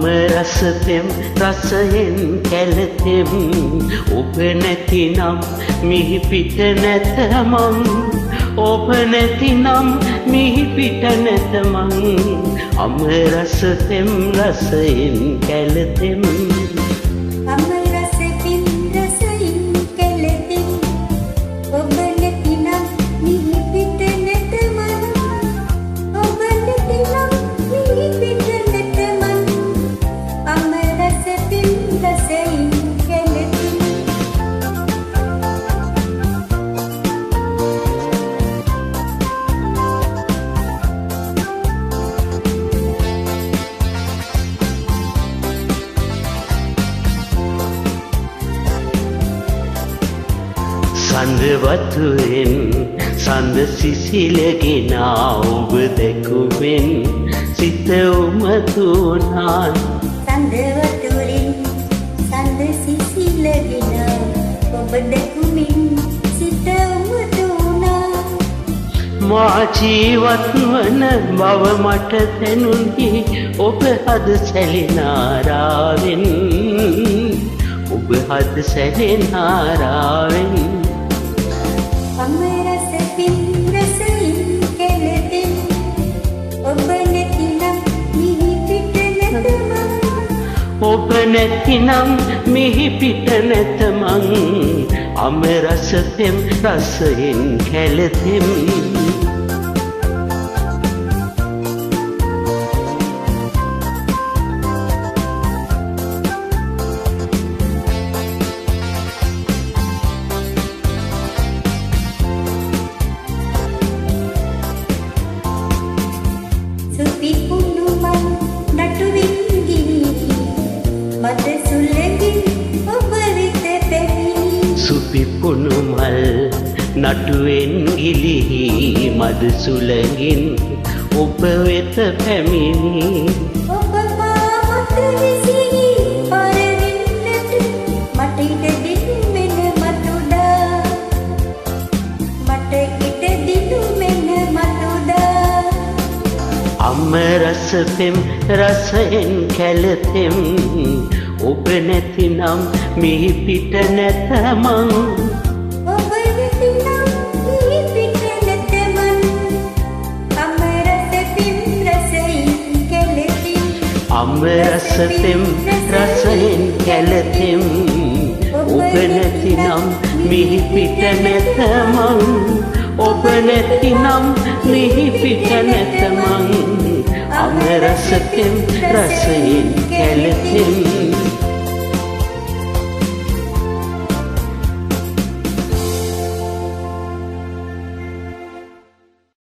අමරසතෙම් රසයෙන් කැළතෙම් ඔබ නැතිනම් මිහි පිට නැත මං ඔබ නැතිනම් මිහි පිට නැත මං අමරසතෙම් රසයෙන් කැළතෙම් සඳ වතුරෙන් සඳ සිසිලගෙන ඔබ දැකුවෙන් සිත උමතුනා සඳ වතුරෙන් සඳ සිසිලගෙන ඔබ දැකුවෙන් සිත උමතුනා මා ජීවත් වන බව මට දැනුනි ඔබ හද සැලෙන ආරාවෙන් ඔබ හද සැලෙන ආරාවෙන් අමරසෙන් රසයෙන් කැළතෙම් ඔබ නැතිනම් මිහි පිට නැත මං ඔබ නැතිනම් මිහි පිට නැත මං අමරසතෙම් රසයෙන් කැළතෙම් සුපිපුණු මල් නටුවෙන් ගිලිහි මද සුළඟින් ඔබ වෙත පැමිණි ඔබ මා මත විසිරි පරවින්නට මට ඉඩ දෙන්න මතුදා මට ඉඩ දෙන්න මතුදා අමරසතෙම් රසයෙන් කැළතෙම් ඔබ නැතිනම් මිහි පිට නැත මං ඔබ නැතිනම් මිහි පිට නැත මං අමරසතෙම් රසයෙන් කැළතෙම් අමරසතෙම් රසයෙන් කැළතෙම් ඔබ නැතිනම් මිහි පිට නැත මං ඔබ නැතිනම් මිහි පිට නැත මං අමරසතෙම් රසයෙන් කැළතෙම්